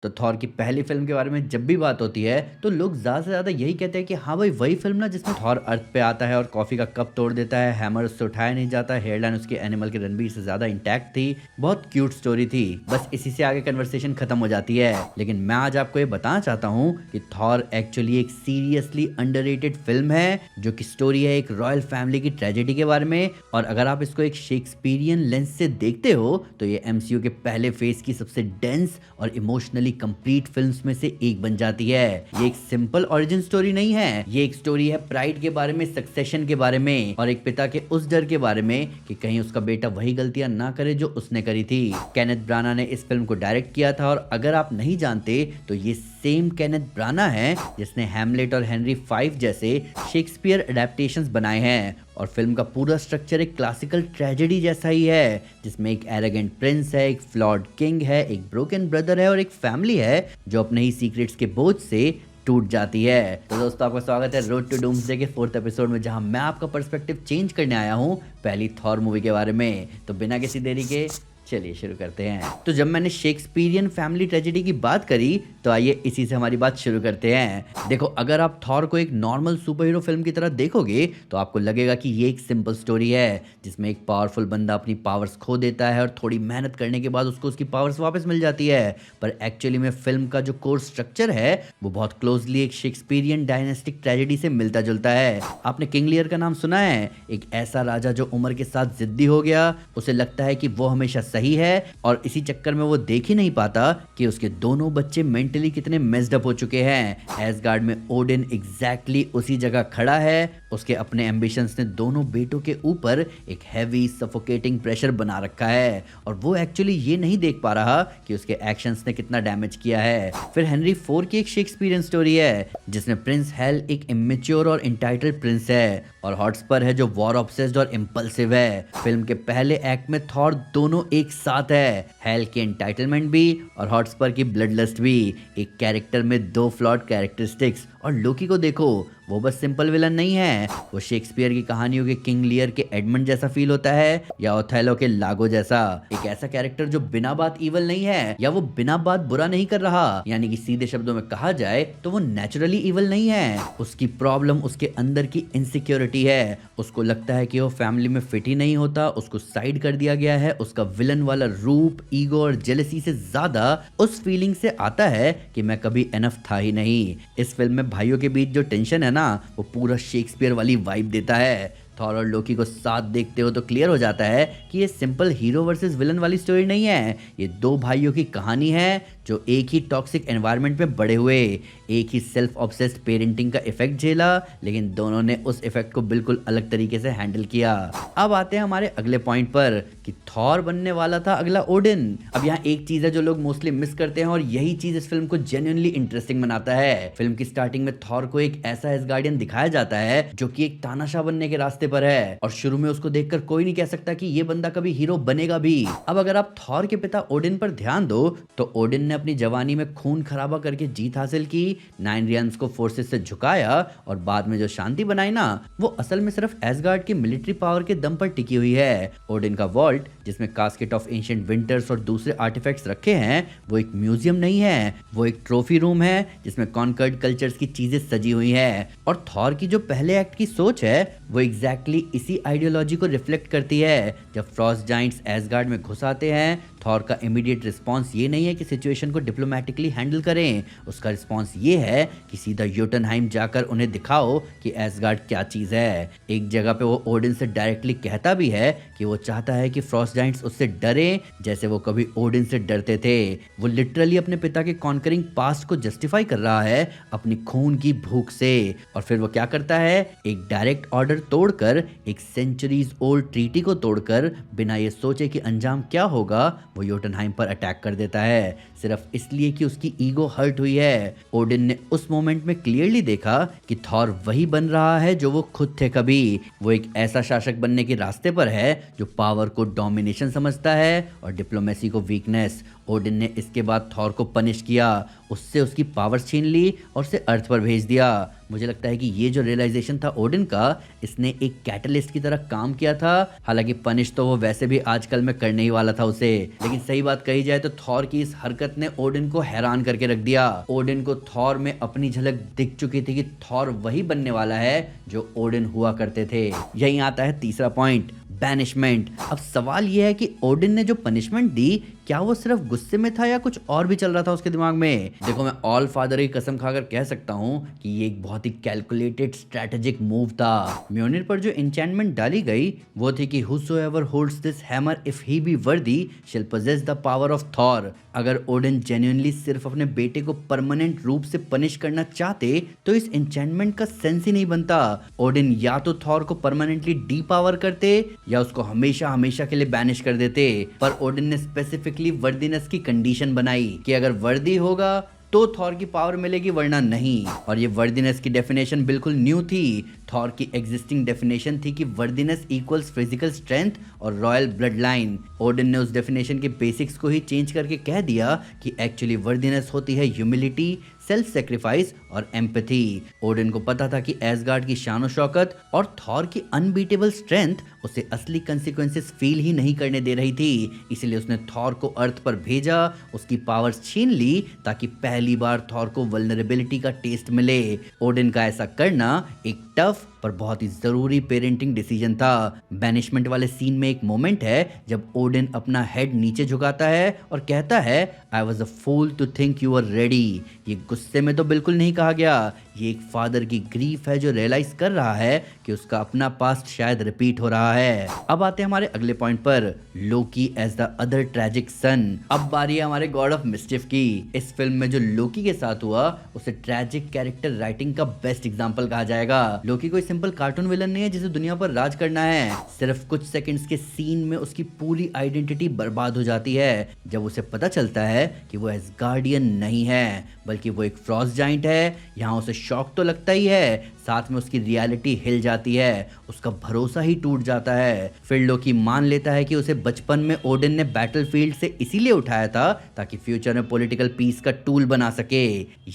तो थॉर की पहली फिल्म के बारे में जब भी बात होती है तो लोग ज़्यादा से ज़्यादा यही कहते हैं कि हाँ भाई वही फिल्म ना जिसमें थॉर अर्थ पे आता है और कॉफ़ी का कप तोड़ देता है, हैमर उससे उठाया नहीं जाता, हेयरलाइन उसके एनिमल के रणबीर से ज़्यादा इंटैक्ट थी। बहुत क्यूट स्टोरी थी, बस इसी से आगे कन्वर्सेशन खत्म हो जाती है। लेकिन मैं आज आपको ये बताना चाहता हूँ कि थॉर एक्चुअली एक सीरियसली अंडररेटेड फिल्म है, जो कि स्टोरी है एक रॉयल फैमिली की ट्रेजेडी के बारे में। और अगर आप इसको एक शेक्सपियरियन लेंस से देखते हो तो ये एमसीयू के पहले फेज की सबसे डेंस और इमोशनली कंप्लीट फिल्म्स में से एक बन जाती है। ये एक सिंपल ओरिजिन स्टोरी नहीं है, ये एक स्टोरी है प्राइड के बारे में, सक्सेशन के बारे में और एक पिता के उस डर के बारे में कि कहीं उसका बेटा वही गलतियां ना करे जो उसने करी थी। केनेथ ब्राना ने इस फिल्म को डायरेक्ट किया था और अगर आप नहीं जानते तो ये सेम केनेथ ब्राना है जिसने हैमलेट और हेनरी फाइव जैसे शेक्सपियर एडेप्टेशंस बनाए हैं। और फिल्म का पूरा स्ट्रक्चर एक क्लासिकल ट्रेजेडी जैसा ही है, जिसमें एक एरोगेंट प्रिंस है, एक फ्लॉड किंग है, एक ब्रोकन ब्रदर है और एक फैमिली है जो अपने ही सीक्रेट्स के बोझ से टूट जाती है। तो दोस्तों आपका स्वागत है रोड टू डूम्सडे के 4th एपिसोड में, जहां मैं आपका पर्सपेक्टिव चेंज करने आया हूं पहली थॉर मूवी के बारे में। तो बिना किसी देरी के चलिए शुरू करते हैं। तो जब मैंने शेक्सपियरियन फैमिली ट्रेजेडी की बात करी तो आइए इसी से हमारी बात शुरू करते हैं। देखो, अगर आप थॉर को एक नॉर्मल सुपर हीरो फिल्म की तरह देखोगे तो आपको लगेगा कि ये एक सिंपल स्टोरी है जिसमें एक पावरफुल बंदा अपनी पावर्स खो देता है और थोड़ी मेहनत करने के बाद उसको उसकी पावर्स वापस मिल जाती है। पर एक्चुअली में फिल्म का जो कोर स्ट्रक्चर है वो बहुत क्लोजली एक शेक्सपियरियन डायनेस्टिक ट्रेजेडी से मिलता जुलता है। आपने किंग लियर का नाम सुना है? एक ऐसा राजा जो उम्र के साथ जिद्दी हो गया, उसे लगता है कि वो हमेशा सही है और इसी चक्कर में वो देख ही नहीं पाता कि उसके दोनों बच्चे मेंटली कितने मेस्ड अप हो चुके हैं। एसगार्ड में ओडिन एग्जैक्टली उसी जगह खड़ा है। उसके अपने एम्बिशंस ने दोनों बेटों के ऊपर एक हैवी सफोकेटिंग प्रेशर बना रखा है और वो एक्चुअली ये नहीं देख पा रहा कि उसके एक्शंस ने कितना डैमेज किया है। फिर हेनरी फोर की एक शेक्सपियरियन स्टोरी है जिसमें प्रिंस हेल एक इमेच्योर और इंटाइटल्ड प्रिंस है और हॉटस्पर है जो वॉर ऑब्सेस्ड और इम्पल्सिव है। फिल्म के पहले एक्ट में थॉर दोनों एक साथ है, हेल की एंटाइटलमेंट भी और हॉटस्पर की ब्लड लस्ट भी। एक कैरेक्टर में दो फ्लॉड कैरेक्टरिस्टिक्स। और लोकी को देखो, वो बस सिंपल विलन नहीं है, वो शेक्सपियर की कहानियों के किंग लियर के एडमंड जैसा फील होता है या ओथेलो के लागो जैसा। एक ऐसा कैरेक्टर जो बिना बात इवल नहीं है या वो बिना बात बुरा नहीं कर रहा, यानी कि सीधे शब्दों में कहा जाए तो वो नेचुरली इवल नहीं है। उसकी प्रॉब्लम उसके अंदर की इनसिक्योरिटी है। उसको लगता है कि वो फैमिली में फिट ही नहीं होता, उसको साइड कर दिया गया है। उसका विलन वाला रूप ईगो और जेलसी से ज्यादा उस फीलिंग से आता है कि मैं कभी एनफ था ही नहीं। इस फिल्म में भाइयों के बीच जो टेंशन है ना, वो पूरा शेक्सपियर वाली वाइब देता है। थॉर और लोकी को साथ देखते हो तो क्लियर हो जाता है कि ये सिंपल हीरो वर्सेस विलन वाली स्टोरी नहीं है। ये दो भाइयों की कहानी है जो एक ही टॉक्सिक एनवायरनमेंट में बड़े हुए, एक ही सेल्फ ऑब्सेस्ड पेरेंटिंग का इफेक्ट झेला, लेकिन दोनों ने उस इफेक्ट को बिल्कुल अलग तरीके से हैंडल किया। अब आते हैं हमारे अगले पॉइंट पर कि थॉर बनने वाला था अगला ओडिन। अब यहाँ एक चीज है जो लोग मोस्टली मिस करते हैं और यही चीज इस फिल्म को जेन्युइनली इंटरेस्टिंग बनाता है। फिल्म की स्टार्टिंग में थॉर को एक ऐसा एसगार्डियन दिखाया जाता है जो कि एक तानाशाह बनने के रास्ते पर है और शुरू में उसको देखकर कोई नहीं कह सकता कि ये बंदा कभी हीरो बनेगा भी। अब अगर आप थॉर के पिता ओडिन पर ध्यान दो तो ओडिन ने अपनी जवानी में खून खराबा करके जीत हासिल की, 9 रियल्स को फोर्सेस से झुकाया और बाद में जो शांति बनाई ना, वो असल में सिर्फ एसगार्ड की मिलिट्री पावर के दम पर टिकी हुई है। ओडिन का वॉल्ट जिसमें कास्केट ऑफ एंशिएंट विंटर्स और दूसरे आर्टिफैक्ट्स रखे हैं, वो एक म्यूजियम नहीं है, वो एक ट्रॉफी रूम है जिसमें कॉन्कर्ड कल्चर्स की चीजें सजी हुई हैं। और थॉर की जो पहले एक्ट की सोच है वो एग्जैक्टली इसी आइडियोलॉजी को रिफ्लेक्ट करती है। जब फ्रॉस्ट जाइंट्स एसगार्ड में घुस आते हैं, थॉर का इमीडिएट रिस्पांस ये नहीं है कि सिचुएशन को डिप्लोमेटिकली हैंडल करें, उसका रिस्पांस ये है कि सीधा योटनहाइम जाकर उन्हें दिखाओ कि एसगार्ड क्या चीज है। एक जगह पे वो ओडिन से डायरेक्टली कहता भी है कि वो चाहता है कि फ्रॉस्ट जाइंट्स उससे डरें जैसे वो कभी ओडिन से डरते थे। वो लिटरली अपने पिता के कॉन्करिंग पास्ट को जस्टिफाई कर रहा है अपनी खून की भूख से। और फिर वो क्या करता है, एक डायरेक्ट ऑर्डर तोड़कर, एक सेंचुरीज ओल्ड ट्रीटी को तोड़कर, बिना ये सोचे कि अंजाम क्या होगा, वो योटनहाइम पर अटैक कर देता है, सिर्फ इसलिए कि उसकी ईगो हर्ट हुई है। ओडिन ने उस मोमेंट में क्लियरली देखा कि थॉर वही बन रहा है जो वो खुद थे कभी। वो एक ऐसा शासक बनने के रास्ते पर है जो पावर को डोमिनेशन समझता है और डिप्लोमेसी को वीकनेस। ओडिन ने इसके बाद थॉर को पनिश किया, उससे उसकी पावर छीन ली और उसे अर्थ पर भेज दिया। मुझे लगता है कि ये जो रियलाइजेशन था ओडिन का, इसने एक कैटलिस्ट की तरह काम किया था। हालांकि पनिश तो वो वैसे भी आजकल में करने ही वाला था उसे, लेकिन सही बात कही जाए तो थॉर की इस हरकत ने ओडिन को हैरान करके रख दिया। ओडिन को थॉर में अपनी झलक दिख चुकी थी कि थॉर वही बनने वाला है जो ओडिन हुआ करते थे। यही आता है तीसरा पॉइंट, बैनिशमेंट। अब सवाल यह है कि ओडिन ने जो पनिशमेंट दी, क्या वो सिर्फ गुस्से में था या कुछ और भी चल रहा था उसके दिमाग में? देखो, मैं ऑल फादर की कसम खाकर कह सकता हूँ कि ये एक बहुत ही कैलकुलेटेड स्ट्रेटेजिक मूव था। म्योनिर पर जो एन्चेंटमेंट डाली गई वो थी कि whosoever holds this hammer if he be worthy shall possess the power of Thor। अगर ओडिन जेन्युइनली सिर्फ अपने बेटे को परमानेंट रूप से पनिश करना चाहते तो इस एन्चेंटमेंट का सेंस ही नहीं बनता। ओडिन या तो थॉर को परमानेंटली डी पावर करते या उसको हमेशा हमेशा के लिए बैनिश कर देते, पर ओडिन ने स्पेसिफिकली वर्दीनेस की कंडीशन बनाई कि अगर वर्दी होगा तो थॉर की पावर मिलेगी वरना नहीं। और ये वर्दीनेस की डेफिनेशन बिल्कुल न्यू थी। थॉर की एग्जिस्टिंग डेफिनेशन थी कि वर्दीनेस इक्वल्स फिजिकल स्ट्रेंथ और रॉयल ब्लड लाइन। ओडिन ने उस डेफिनेशन के बेसिक्स को ही चेंज करके कह दिया कि एक्चुअली वर्दीनेस होती है ह्यूमिलिटी, सेल्फ सेक्रीफाइस और एम्पैथी। ओडिन को पता था कि एसगार्ड की शान और शौकत और थॉर की अनबीटेबल स्ट्रेंथ उसे असली कंसिक्वेंसेस फील ही नहीं करने दे रही थी, इसलिए उसने थॉर को अर्थ पर भेजा, उसकी पावर्स छीन ली ताकि पहली बार थॉर को वल्नरेबिलिटी का टेस्ट मिले। ओडिन का ऐसा करना एक टफ पर बहुत ही जरूरी पेरेंटिंग डिसीजन था। बैनिशमेंट वाले सीन में एक मोमेंट है जब ओडिन अपना हेड नीचे झुकाता है और कहता है I was a fool to think you are ready. ये गुस्से में तो बिल्कुल नहीं कहा गया, ये एक फादर की ग्रीफ है जो रियलाइज कर रहा है कि उसका अपना पास्ट शायद रिपीट हो रहा है। अब आते हैं हमारे अगले पॉइंट पर, लोकी एज द अदर ट्रेजिक सन। अब बारी है हमारे गॉड ऑफ मिस्चिफ की। इस फिल्म में जो लोकी के साथ हुआ उसे ट्रेजिक कैरेक्टर राइटिंग का बेस्ट एग्जांपल कहा जाएगा। लोकी कोई सिंपल कार्टून विलन नहीं है जिसे दुनिया पर राज करना है। सिर्फ कुछ सेकंड्स के सीन में उसकी पूरी आइडेंटिटी बर्बाद हो जाती है जब उसे पता चलता है कि वो एसगार्डियन नहीं है बल्कि वो एक फ्रॉस्ट जाइंट है। यहाँ उसे शॉक तो लगता ही है, साथ में उसकी रियलिटी हिल जाती है, उसका भरोसा ही टूट जाता है। फिर लोकी मान लेता है कि उसे बचपन में ओडिन ने बैटलफील्ड से इसीलिए उठाया था ताकि फ्यूचर में पॉलिटिकल पीस का टूल बना सके।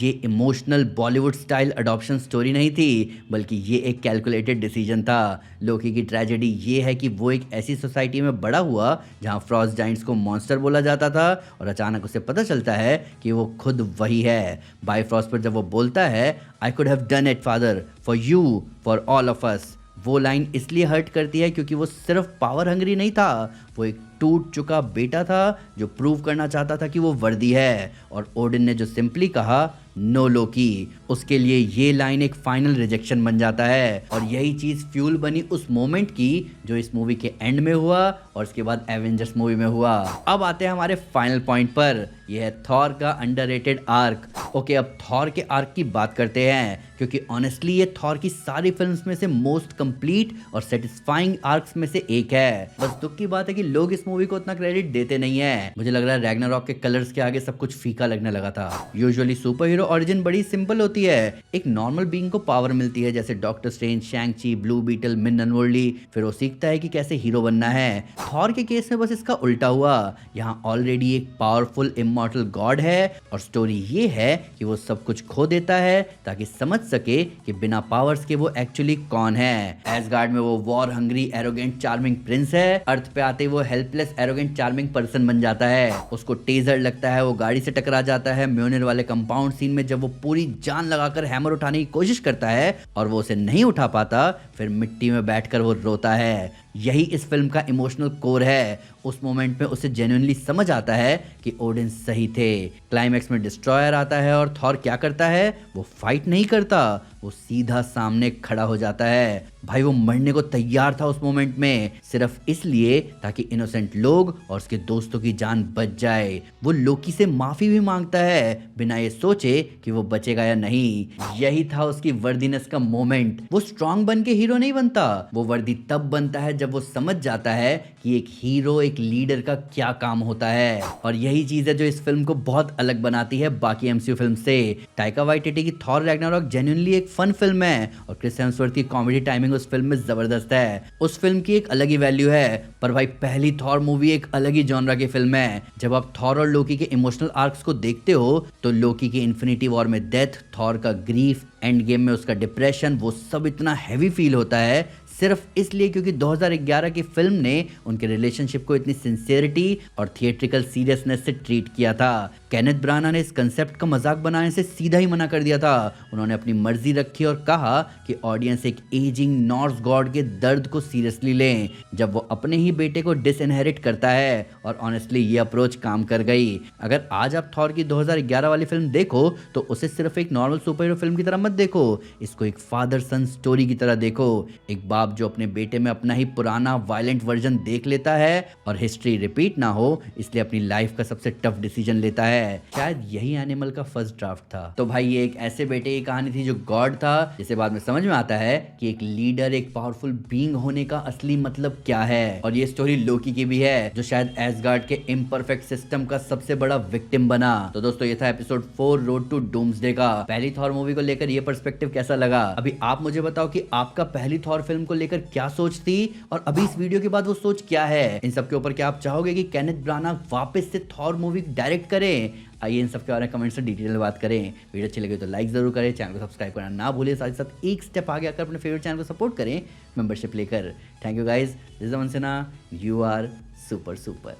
ये emotional Bollywood style adoption story नहीं थी बल्कि ये एक कैलकुलेटेड डिसीजन था। लोकी की ट्रेजेडी ये है कि वो एक ऐसी सोसाइटी में बड़ा हुआ जहाँ फ्रॉस्ट जाइंट्स को मॉन्स्टर बोला जाता था और अचानक उसे पता चलता है कि वो खुद वही है। बायफ्रॉस्ट पर जब वो बोलता है I could have done it father for you for all of us, वो लाइन इसलिए हर्ट करती है क्योंकि वो सिर्फ पावर हंग्री नहीं था, वो एक टूट चुका बेटा था जो प्रूव करना चाहता था कि वो वर्दी है। और ओडिन ने जो सिंपली कहा नो लोकी, उसके लिए ये लाइन एक फाइनल रिजेक्शन बन जाता है और यही चीज फ्यूल बनी उस मोमेंट की जो इस मूवी के एंड में हुआ और उसके बाद एवेंजर्स मूवी में हुआ। अब आते हैं हमारे फाइनल पॉइंट पर, यह है थॉर का अंडररेटेड आर्क। ओके, अब थॉर के आर्क की बात करते हैं क्योंकि ऑनेस्टली ये थॉर की सारी फिल्म्स में से मोस्ट कंप्लीट और सेटिस्फाइंग आर्क्स में से एक है। बस दुख की बात है कि लोग इस मूवी को उतना क्रेडिट देते नहीं है। मुझे लग रहा है रैग्नारॉक के कलर्स के आगे सब कुछ फीका लगने लगा था। यूजुअली सुपर हीरो ओरिजिन बड़ी सिंपल होती है, एक नॉर्मल बीइंग को पावर मिलती है जैसे डॉक्टर स्ट्रेंज, शैंग ची, ब्लू बीटल, मिन अनवर्ली, फिर वो सीखता है कि कैसे हीरो बनना है। थॉर के केस में बस इसका उल्टा हुआ, यहाँ ऑलरेडी एक पावरफुल इमॉर्टल गॉड है और स्टोरी ये है कि वो सब कुछ खो देता है ताकि समझ सके कि बिना पावर्स के वो एक्चुअली कौन है। एसगार्ड में वो war hungry arrogant charming Prince है, अर्थ पे आते वो हेल्पलेस एरोगेंट चार्मिंग पर्सन बन जाता है। उसको टेजर लगता है, वो गाड़ी से टकरा जाता है। म्योनिर वाले कंपाउंड सीन में जब वो पूरी जान लगाकर हैमर उठाने की कोशिश करता है और वो उसे नहीं उठा पाता, फिर मिट्टी में बैठकर वो रोता है। यही इस फिल्म का इमोशनल कोर है। उस मोमेंट में उसे जेन्युइनली समझ आता है कि ओडिन सही थे। क्लाइमैक्स में डिस्ट्रॉयर आता है और थॉर क्या करता है, वो फाइट नहीं करता, वो सीधा सामने खड़ा हो जाता है। भाई वो मरने को तैयार था उस मोमेंट में, सिर्फ इसलिए ताकि इनोसेंट लोग और उसके दोस्तों की जान बच जाए। वो लोकी से माफी भी मांगता है बिना ये सोचे कि वो बचेगा या नहीं। यही था उसकी वर्दीनेस का मोमेंट। वो स्ट्रांग बन के हीरो नहीं बनता, वो वर्दी तब बनता है जब वो समझ जाता है कि एक हीरो एक लीडर का क्या काम होता है। और यही चीज है जो इस फिल्म को बहुत अलग बनाती है बाकी एमसीयू फिल्म से। टाइका वाइटिटी की थॉर रैग्नारॉक जेन्युइनली एक फन फिल्म है और क्रिस हेम्सवर्थ की कॉमेडी टाइमिंग उस फिल्म में जबरदस्त है। उस फिल्म की एक अलग ही वैल्यू है। पर भाई पहली थॉर मूवी एक अलग ही जॉनरा की फिल्म है। जब आप थॉर और लोकी के इमोशनल आर्क्स को देखते हो तो लोकी की इन्फिनिटी वॉर में डेथ, थॉर का ग्रीफ, एंड गेम में उसका डिप्रेशन, वो सब इतना हैवी फील होता है सिर्फ इसलिए क्योंकि 2011 की फिल्म ने उनके रिलेशनशिप को इतनी सिंसियरिटी और थिएट्रिकल सीरियसनेस से ट्रीट किया था। केनेथ ब्राना ने इस कंसेप्ट का मजाक बनाने से सीधा ही मना कर दिया था। उन्होंने अपनी मर्जी रखी और कहा कि ऑडियंस एक एजिंग नॉर्स गॉड के दर्द को सीरियसली लें जब वो अपने ही बेटे को डिसइनहेरिट करता है। और ऑनेस्टली ये अप्रोच काम कर गई। अगर आज आप थॉर की 2011 वाली फिल्म देखो तो उसे सिर्फ एक नॉर्मल सुपर हीरो फिल्म की तरह मत देखो, इसको एक फादर सन स्टोरी की तरह देखो। एक बाप जो अपने बेटे में अपना ही पुराना वायलेंट वर्जन देख लेता है और हिस्ट्री रिपीट ना हो इसलिए अपनी लाइफ का सबसे टफ डिसीजन लेता है। शायद यही एनिमल का फर्स्ट ड्राफ्ट था। तो भाई ये एक ऐसे बेटे की कहानी थी जो गॉड था, जिसे बाद में समझ में आता है कि एक लीडर, एक पावरफुल बीइंग होने का असली मतलब क्या है। और ये स्टोरी लोकी की भी है जो शायद एसगार्ड के इम्परफेक्ट सिस्टम का सबसे बड़ा विक्टिम बना। तो दोस्तों ये था एपिसोड 4 रोड टू डूम्सडे का। पहली थॉर मूवी को लेकर ये पर्सपेक्टिव कैसा लगा? अभी आप मुझे बताओ कि आपका पहली थॉर फिल्म को लेकर क्या सोच थी और अभी इस वीडियो के बाद वो सोच क्या है। इन सब के ऊपर क्या आप चाहोगे कि केनेथ ब्राना वापस से थॉर मूवी डायरेक्ट करें? आइए इन सब के बारे में कमेंट से डिटेल में बात करें। वीडियो अच्छी लगे तो लाइक जरूर करें, चैनल को सब्सक्राइब करना ना भूलिए, साथ ही साथ एक स्टेप आगे आकर अपने फेवरेट चैनल को सपोर्ट करें मेंबरशिप लेकर। Thank you guys, this is Aman Sinha, you are super super,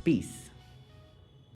piece.